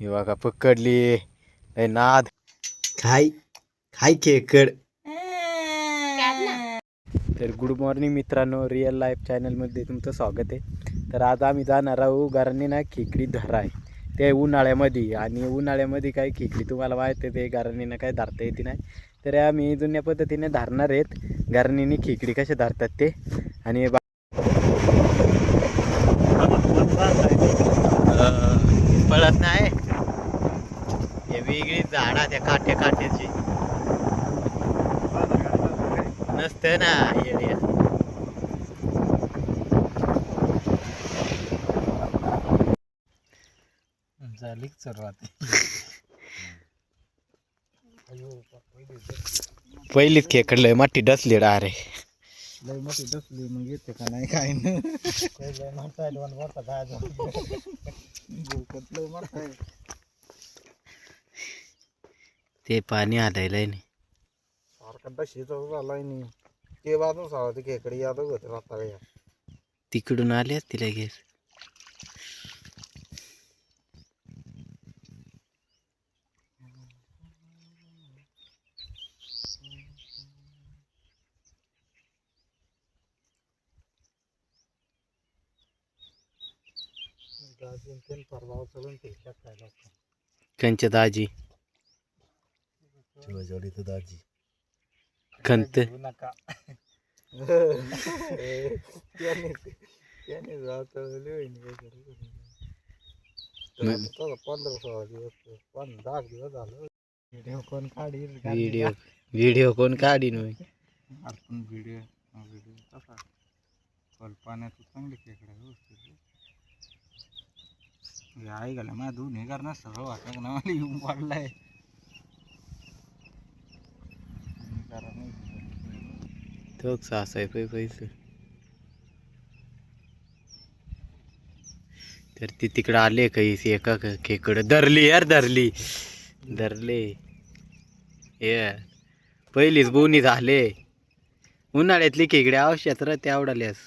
हे बघा पकडली नाद खाय खाय खेकड. तर गुड मॉर्निंग मित्रांनो, रिअल लाईफ चॅनलमध्ये तुमचं स्वागत आहे. तर आज आम्ही जाणार आहोत घरांनी ना खेकडी धराय ते उन्हाळ्यामध्ये. आणि उन्हाळ्यामध्ये काय खेकडी तुम्हाला माहिती आहे ते घरांनीनं काय धरता येते नाही. तर आम्ही जुन्या पद्धतीने धरणार आहेत घरांनी खेकडी कसे धरतात ते. आणि पळत नाही हे वेगळी झाडा त्या काट्याची नसतं ना येड्या. झाली सुरुवात. पहिलीच खेकडलंय माती डसली रे. लय मोठी डसली मग येते का नाही काय लय म्हणताय दोन वरता काय लय म्हणताय ते पाणी आलंय नाही सारखा डशीचा झालाय नाही ते बाजून सावं ते खेकडी यादव होते राहता या तिकडून आले असते लगेच. परभाव चलून ते काय कंच दाजी शिवजोडी तर दाजी खंत नका त्याने जात 15-16 दिवस 10 दिवस झालं. व्हिडिओ कोण काढील व्हिडिओ कोण काढीन आपण व्हिडिओ कसा खोल पाण्यात चांगले खेकडे व्यवस्थित आई गेला माझ्या दोन हे करणार सगळं वाटत ना मला येऊन पडलाय. तो सासाय पैसे तर ती तिकडं आले काही एका खेकड धरली यार धरली ये पहिलीच बोनी झाले. उन्हाळ्यातली खेकडे आवश्यक राहते आवडाल्यास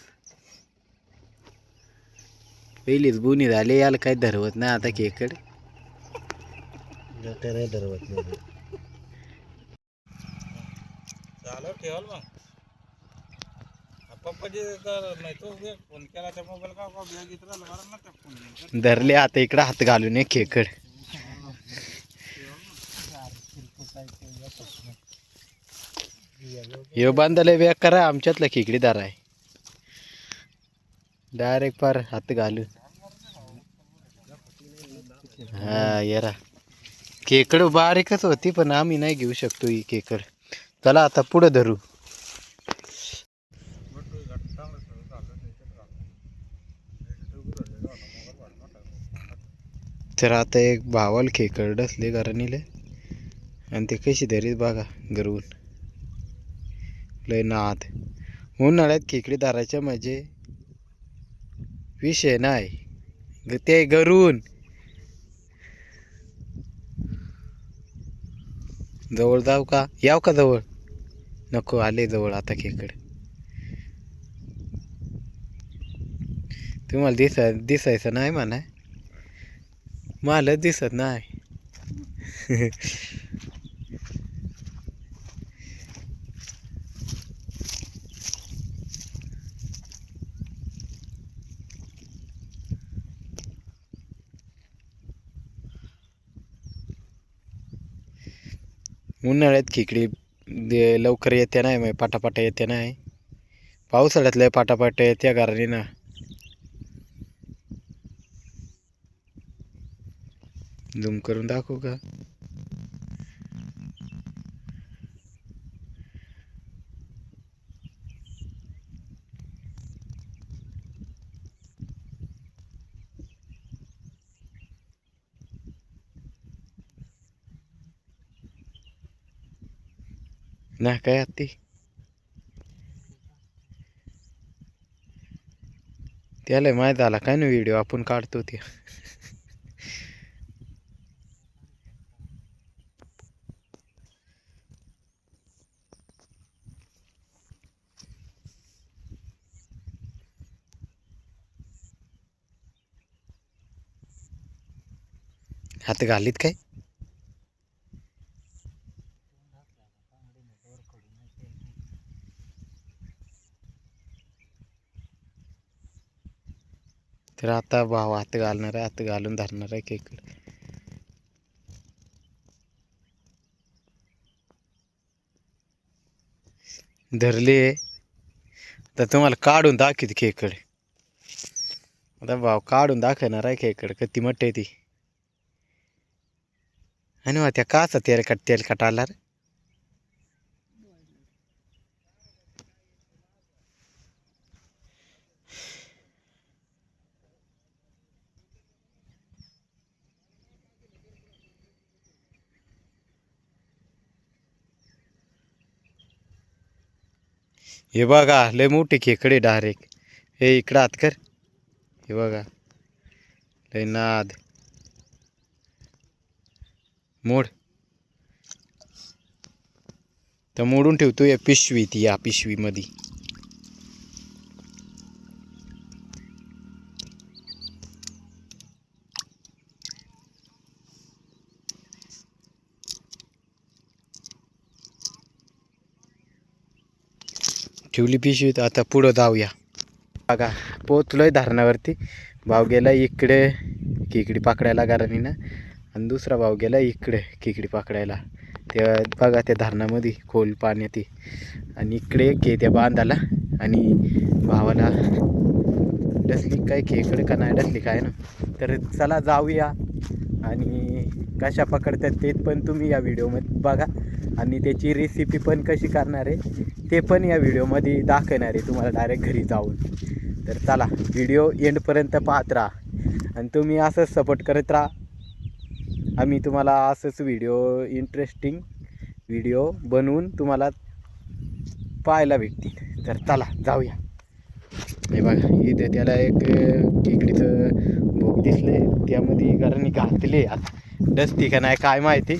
पहिलीच बोनी झाले. याला काही धरवत नाही आता खेकड धरवत नाही. झालं ठेवाल मग पप्पाजी नाही तो फोन केला त्या मोबाईल का बॅग घेत राहिला बरं ना त्या फोन धरले. आता इकडं हात घालून एक खेकड यो बांधायला बॅग करा आमच्यातला खेकडीदार आहे डायरेक्ट पार हात घालून. हा येरा खेकड बारीकच होती पण आम्ही नाही घेऊ शकतो ही खेकड. चला आता पुढे धरू. तर आता एक भावाल खेकड असले घरानीले आणि ते कशी धरीत बघा गरवून लय नाद. उन्हाळ्यात खेकडी धरायच्या म्हणजे विषय नाही ते गरून जवळ जाऊ का याव का जवळ नको आले जवळ आता खेकड. तुम्हाला दिसायचं नाही म्हणा मला दिसत नाही. उन्हाळ्यात खेकडी लवकर येते नाही मग पाटापाटा येते नाही. पावसाळ्यात लय पाटापाटा येत्या घराने ना. झूम करून दाखवू का. ना काय आत्ती त्याला माहीत झाला काय ना व्हिडिओ आपण काढतो ते. हात घालीत काय? तर आता भाव हात घालणार आहे, हात घालून धरणार आहे खेकड. धरले तर तुम्हाला काढून दाखवते खेकड. आता भाव काढून दाखवणार आहे खेकड किती मोठे ती. आणि मग त्या काचा तेलकट आला रे. हे बघा लय मोठी खेकडे डायरेक्ट. हे इकडं हात कर. हे बघा लय नाद. मोड तर मोडून ठेवतो या पिशवीत. या पिशवी मध्ये ठेवली पिशवीत. आता पुढं जाऊया. बघा पोचलोय धरणावरती. भाव गेला इकडे खेकडी पकडायला घरानीनं, आणि दुसरा भाव गेला इकडे खेकडी पकडायला. ते बघा त्या धरणामध्ये खोल पाण्यात. आणि इकडे एक त्या बांधाला. आणि भावाला डसली काय खेकडे का नाही डसली काय ना. तर चला जाऊया. आणि कशा पकडतात ते पण तुम्ही या व्हिडिओमध्ये बघा. आणि त्याची रेसिपी पण कशी करणार आहे ते पण या व्हिडिओमध्ये दाखवणार आहे तुम्हाला डायरेक्ट घरी जाऊन. तर चला व्हिडिओ एंडपर्यंत पाहत राहा आणि तुम्ही असंच सपोर्ट करत राहा. आम्ही तुम्हाला असंच इंटरेस्टिंग व्हिडिओ बनवून तुम्हाला पाहायला भेटतील. तर चला जाऊया. हे बघा इथे त्याला एक खेकडीचं भोग दिसले, त्यामध्ये घरांनी घातले. आता डसती का नाही काय माहिती.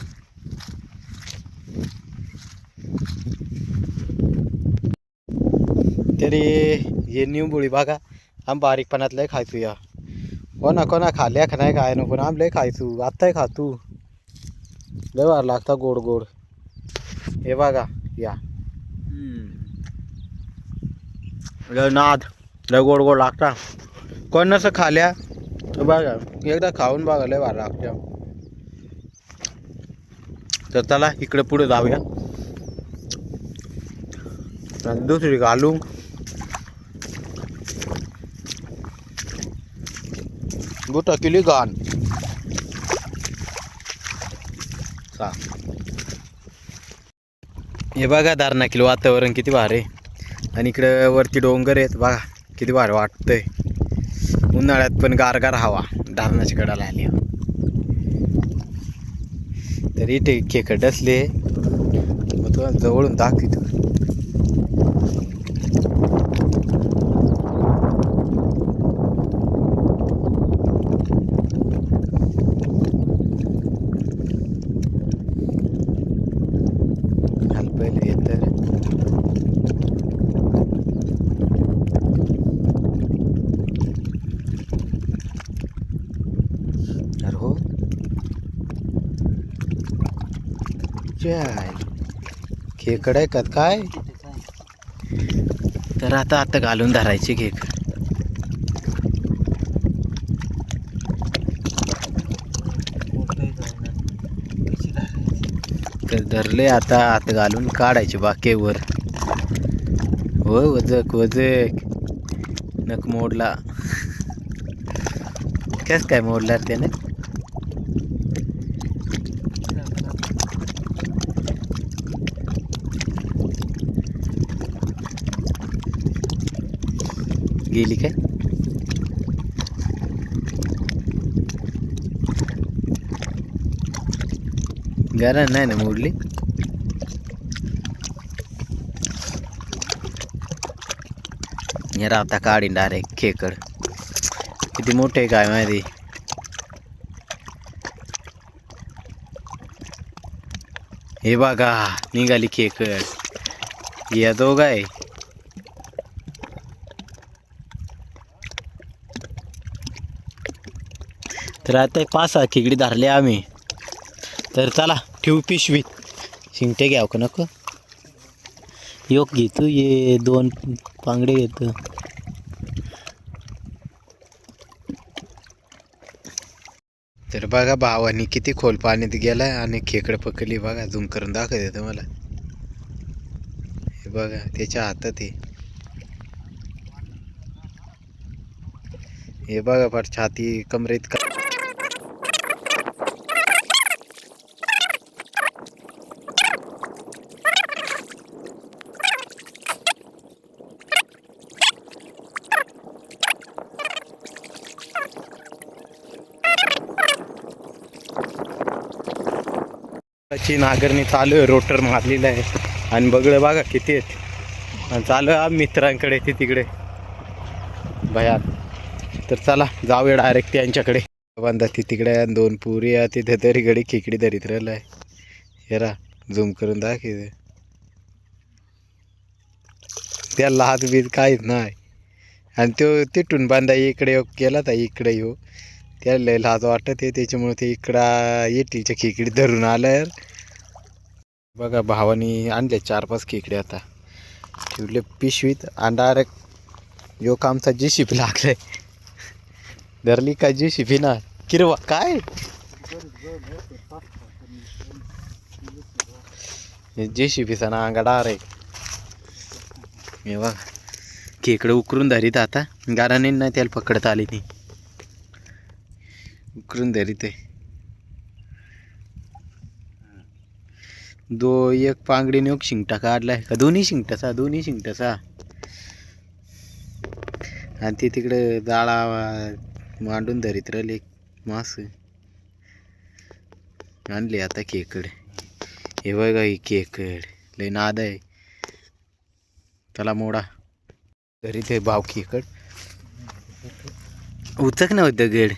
तरी हे निंबोळी बघा आम बारीकपणात लय खायचो. या कोणा खाल्ल्या का नाही काय नको, आम लय खायचो. आत्ताही खातू लय वार लागता गोड गोड. हे बघा या लय नाद लय गोड गोड लागता. कोण नसं खाल्या तर बघा एकदा खाऊन बघा लय वार लागत्या. तर चला इकडे पुढे जाऊया. दुसरी घालू. गोटा केली घाण. हे बघा दारणा किलो वातावरण किती भारी. आणि इकडं वरती डोंगर आहेत बघा किती भारी वाटतंय. उन्हाळ्यात पण गारगार हवा दारणाच्या कडाला आली. तर इथे खेकड डसले मग तो जवळून दाखवितो. पहिले येत हो खेकड आहे का काय. तर आता घालून धरायचे खेकड. तर धरले आता हात घालून काढायचे बाकेवर. हो वजक वजक नक मोडला. कस काय मोडला त्याने. गेली काय. गरज नाही ना मोडली. आता काढीन डायरेक्ट खेकड. किती मोठे काय माहिती. हे बघा निघाली खेकड. या दोघ आहे. तर आता 5-6 खेकडी धरले आम्ही. तर चला ठेवू पिशवीत. शिंगटे घ्याव का नको. योग घेतो ये 2 पांगडे घेतो. तर बघा भावानी किती खोल पाण्यात गेलाय आणि खेकडं पकडली बघा. झूम करून दाखवते तुम्हाला. हे बघा त्याच्या हातात आहे. हे बघा फार छाती कमरेत का. नागरणी चालू आहे. रोटर मारलेला आहे आणि बगळं बघा किती आहेत. आणि चालू आहे मित्रांकडे ते तिकडे भयान. तर चला जाऊया डायरेक्ट त्यांच्याकडे. बांधा ती तिकडे 2 पुरी आहे तिथे तरी गडी खेकडी धरीत राहिलं आहे. हेरा झूम करून दाखव. त्याला हात बीत काहीच नाही. आणि तो तिथून बांधा इकडे गेला तर इकडे येऊ त्याला लय लाज वाटत आहे. त्याच्यामुळे ते इकडं येटीच्या खेकडी धरून आलं. बघा भावानी आणले 4-5 खेकडे आता ठेवले पिशवीत. आणि डायरेक्ट योग आमचा JCB लागलाय. धरली का JCB ना किरवा काय JCBचा ना अंगा डायरेक्ट. हे बघा खेकडं उकरून धरीत आता. गाराने नाही त्याला पकडता आली ती उकरून धरीत आहे. 1 पांगडीने 1 शिंगटा काढलाय का. दोन्ही शिंगटाचा. आणि ती तिकडे जाळा मांडून धरीत राहिले मास. आणले आता खेकड. हे बघा ही खेकड लय नाद आहे. त्याला मोडा धरीत आहे भाव खेकड. उचक नव्हतं गड.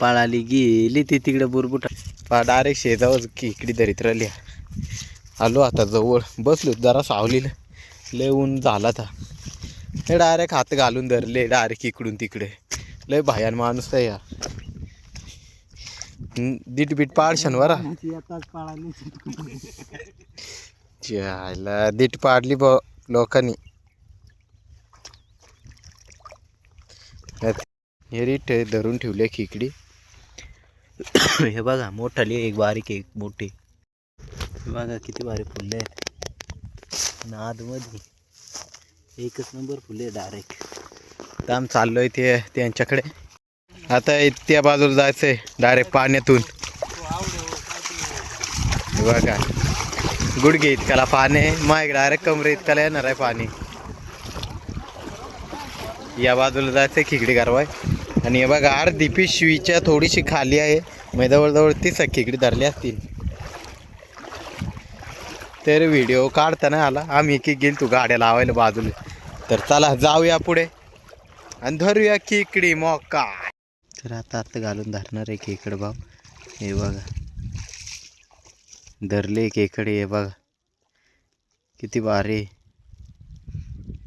पळाली गेली ती तिकडे बुरबुटा. डायरेक्ट शेजावर खेकडी धरीत राहिली. आलो आता जवळ बसलो जरा सावलीला. लय ऊन झाला था. हे डायरेक्ट हात घालून धरले डायरेक्ट इकडून तिकडे. लय भयान माणूस आहे या. दीट पाडशन वरा दीट पाडली लोकांनी. हे रीट धरून ठेवले खेकडी. हे बघा मोठाली एक बारीक एक मोठी. बघा किती भारी फुले आहेत नादमध्ये. एकच नंबर फुले डायरेक्ट. आम चाललोय ते त्यांच्याकडे. आता त्या बाजूला जायचंय डायरेक्ट पाण्यातून. बघा गुडघे इतकाला पाणी माग डायरेक्ट कमरे इतकाला येणार आहे पाणी. या बाजूला जायचंय खेकडी गारवाय. आणि हे बघा अर्धी पिशवीच्या थोडीशी खाली आहे. मग जवळजवळ 30 खेकडी धरली असतील. तर व्हिडिओ काढताना आला आम्ही की गेल तू गाड्या लावायला बाजूला. तर चला जाऊया पुढे आणि धरूया खेकडी मोका. तर आता घालून धरणार आहे खेकड भाव. हे बघा धरले खेकडे. हे बघा किती भारी.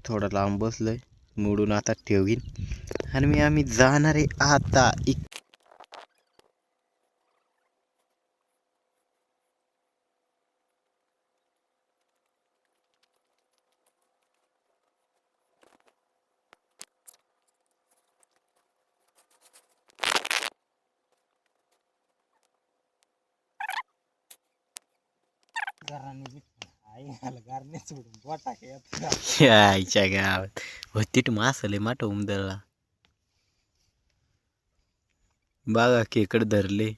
थोडं लांब बसलोय मोडून आता ठेवीन आणि आम्ही जाणार आहे आता. आईच्या गावात होती मासले माठ उमदळला. बघा खेकड धरले.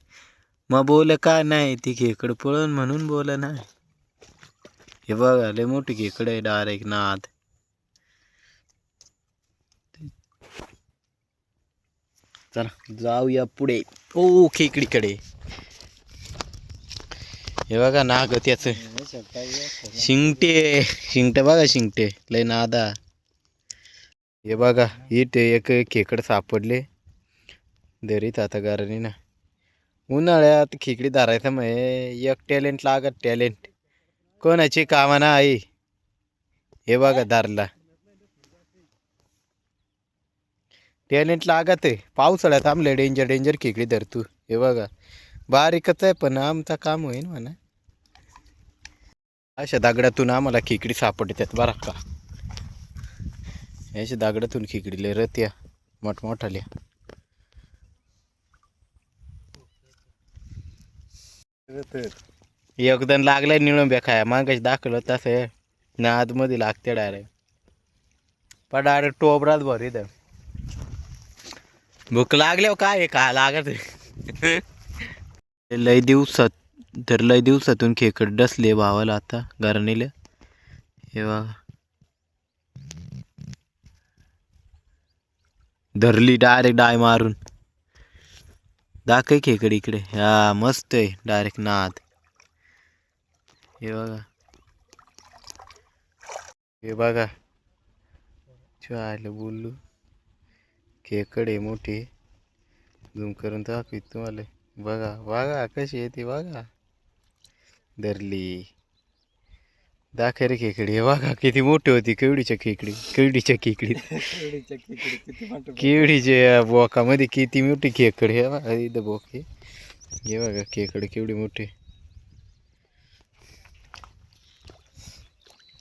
मग बोल का नाही ती खेकड पळून म्हणून बोल ना. हे बघा लय मोठी खेकड आहे डायरेक्ट नाद. चला जाऊया पुढे. ओ खेकडीकडे. हे बघा नाग त्याच शिंगटे बघा शिंगटे लय नादा. हे बघा इथे एक खेकड सापडले दरीत आता गारणी ना. उन्हाळ्यात खेकडी धरायचं मग एक टॅलेंट लागत. टॅलेंट कोणाची कामा ना आई. हे बघा धरला. टॅलेंट लागत आहे. पावसाळ्यात आमले डेंजर डेंजर खेकडी धरतो. हे बघा बारीकच आहे पण आमचा काम होईल म्हणा. अशा दगडातून आम्हाला खेकडी सापडतात बरं का. अशा दगडातून खेकडी लय रत्या मोठमोठाल्या. एकदम लागलाय निळंब्या खाया मागाशी दाखवलं तसं नाद मध्ये लागते डायरेक्ट. पण डायरेक्ट टोबरात भरीत आहे. भूक लागल्यावर काय का लागत लय दिवसात तर लय दिवसातून खेकड डसले भावाला आता घराणीला. हे बघा धरली डायरेक्ट डाय मारून. दाखय खेकड इकडे. हा मस्त आहे डायरेक्ट नाद. हे बघा हे बघा चायला बोललो खेकड आहे मोठी. झूम करून दाखवीत तुम्हाला. बघा बघा कशी येते बघा. धरली दाखय रे खेकडी. हे बघा किती मोठी होती केवढीच्या खेकडी. केवढीच्या खेकडी केवढीच्या बोकामध्ये किती मोठी खेकड. हे बघा इथं बोके. हे बघा खेकड केवढी मोठी.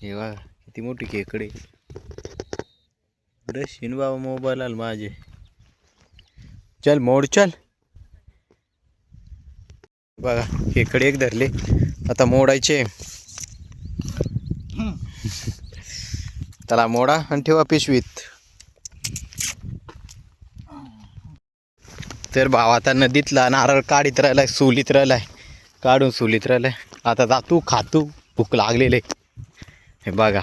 हे बघा किती मोठी खेकड आहे. शिन बाबा मोबाईल आला माझे. चल मोड चल. बघा खेकडे एक धरले आता मोडायचे. त्याला मोडा आणि ठेवा पिशवीत. तर भाव आता नदीतला नारळ काढीत राहिलाय सोलीत राहिलाय. काढून सोलीत राहिलाय. आता जातू खातू भूक लागलेले. हे बघा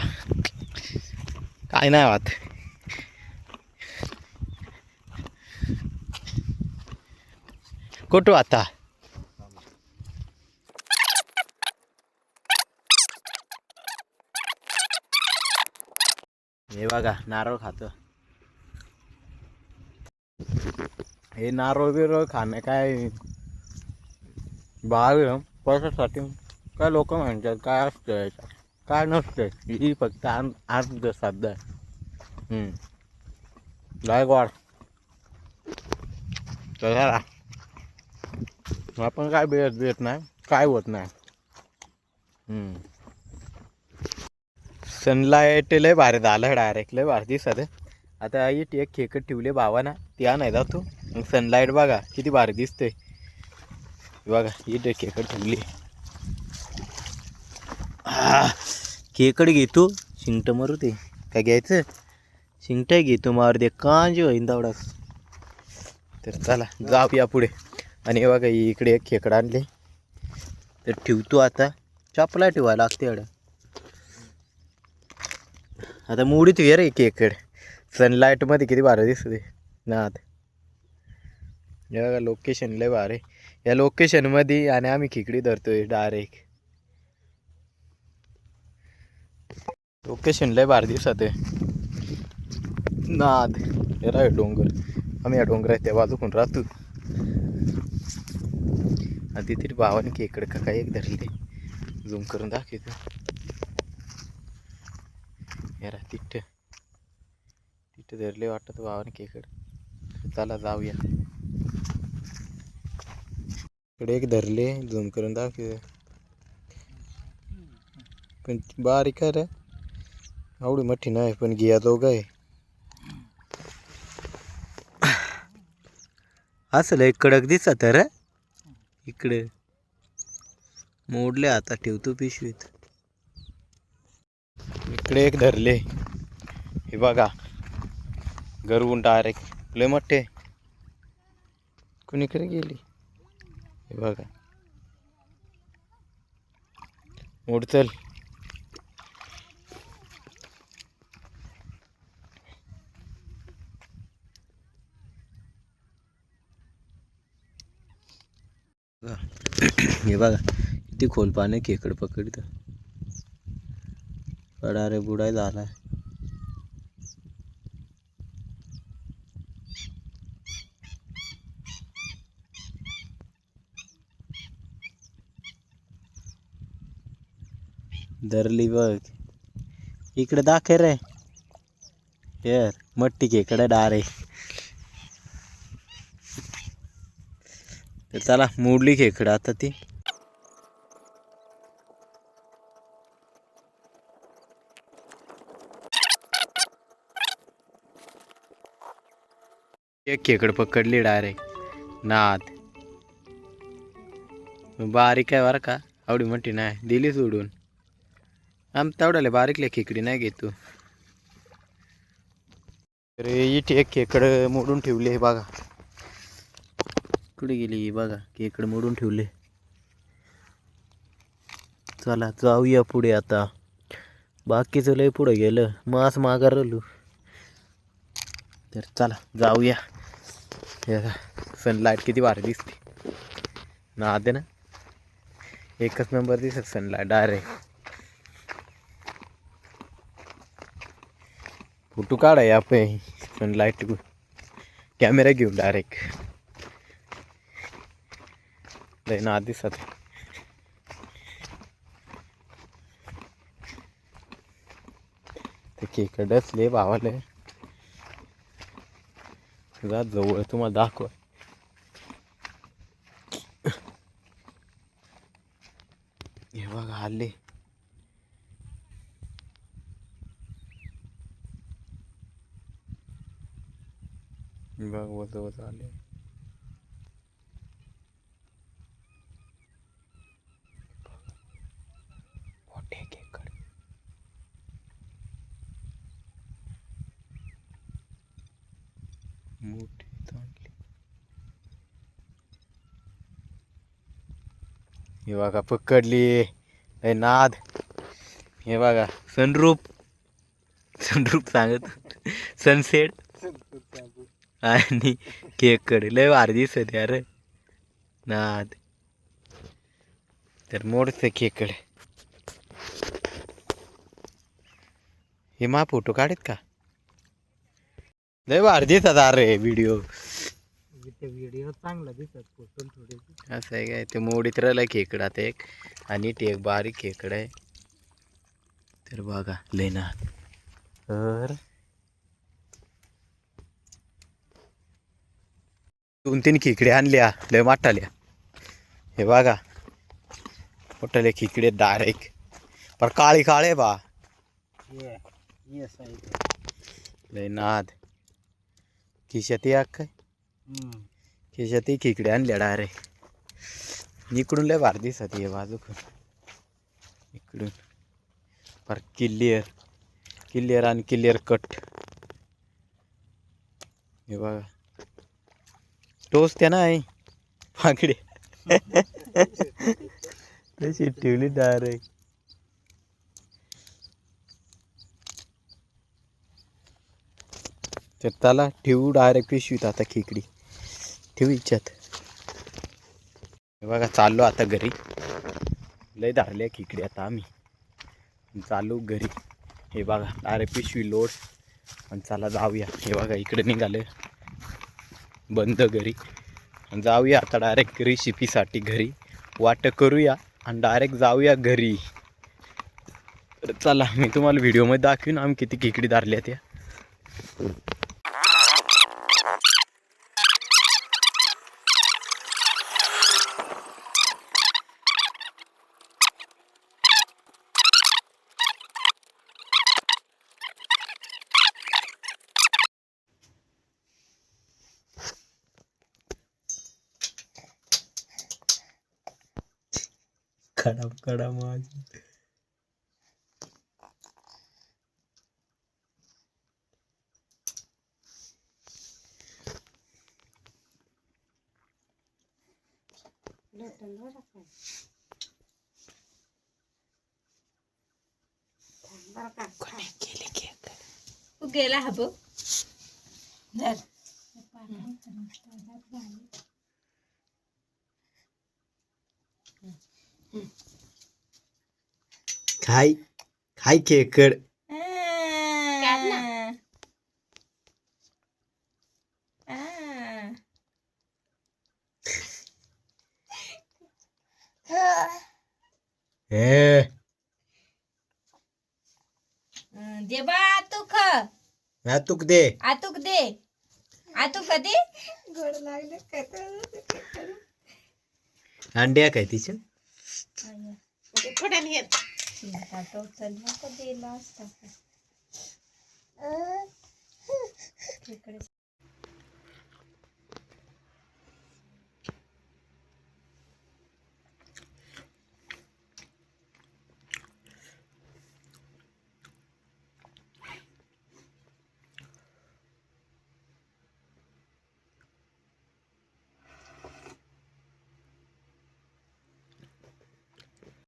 काय नाही वाट. कुठं आता हे बघा नारळ खातो. हे नारळ बिरळ खाणं काय भाव पैशासाठी. काय लोक म्हणतात काय असतं याच्यात काय नसतं. ही फक्त आठ साध्या गायकवाड तर आपण काय भेट नाही काय होत नाही. सनलाईट लय भारी झालं डायरेक्ट लय भारी दिसत. आता इथे एक खेकड ठेवले भावाना ती आणाय जातो. मग सनलाईट बघा किती भारी दिसते. बघा इथे खेकड ठेवली. खेकड घेतो शिंगट मारू ते काय घ्यायचं. शिंगट घेतो मारू दे कांजी होईन तेवढाच. तर चला जाऊया पुढे. आणि हे बघा इकडे एक खेकड आणले तर ठेवतो आता. चपला ठेवायला लागते एवढं. आता मुडीत वेर आहे खेकड. सनलाईटमध्ये किती भारी दिसते नाद. हे बघा लोकेशन लय भारी. या लोकेशनमध्ये आणि आम्ही खेकडी धरतोय डायरेक्ट. लोकेशन लय भारी दिसत आहे नाद. हे राय डोंगर. आम्ही या डोंगरात त्या बाजूकून राहतो. आणि तिथे भावाने खेकड का काय एक धरले. झूम करून दाखवतो. यार तिथं तिथं धरले वाटत भावाने खेकड. चला जाऊया. इकडे एक धरले झूम करून दाखवतो. पण बारीक आहे रे एवढी मोठी नाही पण घिया दोघं आहे. असं लय कडक दिसत रे. इकडे मोडले आता ठेवतो पिशवीत. इकडे एक धरले. हे बघा गरवून डायरेक्ट लय मोठे. कुणीकडे गेली हे बघा. मोड चल. हे बघा किती खोल पाणी खेकड पकडतं. कडा रे बुडाय झालाय. धरली बघ. इकडे दाखे रे. यार मट्टी खेकडा डायरेक्ट. तर चला मोडली खेकडं आता ती. एक खेकड पकडली डायरेक्ट नाद. बारीक आहे बरं का, आवडी मोठी नाही, दिली सोडून. तेवढ्याला बारीकल्या खेकडी नाही घेतो. अरे इथे एक खेकड मोडून ठेवले बघा. कुठे गेली बघा, खेकड मोडून ठेवले. चला जाऊया पुढे आता. बाकीचं लय पुढे गेलं, मास मागा राहिलो. तर चला जाऊया. सनलाईट किती भारी दिसते ना, आते ना एकच नंबर दिसत सनलाईट डायरेक्ट. फोटो काढाय आपण सनलाईट कॅमेरा घेऊन डायरेक्ट. लय ना दिसत. ते खेकडच लय भावाले. तुझा जवळ तुम्हाला दाखव. हे बघा हल्ले. बघ वज वज आले. मोठे खेकड. मोठी चांगली. हे बघा पकडली. लय नाद. हे बघा सनरूप सांगत सनसेट आणि खेकड लय भारी दिसत यार नाद. तर मोडते खेकड. हे मा फोटो काढत का, लय भारी दिसत अरे व्हिडिओ. व्हिडिओ चांगला दिसत, फोटो थोडे. असं आहे काय, ते मोडीत राहिलं खेकड आता एक. आणि ते एक बारीक खेकड आहे. तर बघा लय नाद. तर 2-3 खेकडे आणल्या लय मोठाल्या. हे बघा मोठाले खेकडे डायरेक्ट. पर काळी काळे बा. लय नाद. खिशात या काय, खिशात खेकडे आणल्या डायरेक्ट. इकडून लय भारी दिसत हे बाजू. इकडून पर क्लिअर आणि क्लिअर कट. हे बघा टोचते नाही पाकडे. तशी ठेवली डायरेक्ट. तर त्याला ठेवू डायरेक्ट पिशवीत आता खेकडी ठेवू इच्छात. हे बघा चाललो आता घरी. लय धारले खेकडी आता आम्ही चालू घरी. हे बघा डायरेक्ट पिशवी लोड आणि चला जाऊया. हे बघा इकडे निघाले बंद घरी. आणि जाऊया आता डायरेक्ट रेसिपीसाठी घरी. वाट करूया आणि डायरेक्ट जाऊया घरी. तर चला मी तुम्हाला व्हिडिओमध्ये दाखवीन आम्ही किती खेकडी धारल्या त्या. कडा माझी. गेला हबो धर. खाय खाय खेकड. हे दे बा आतुक तूक दे. आतुक दे. आतुक कधी गोड लागले अंड्या काय तिच्या उचलला का दिला असता का? खेकडे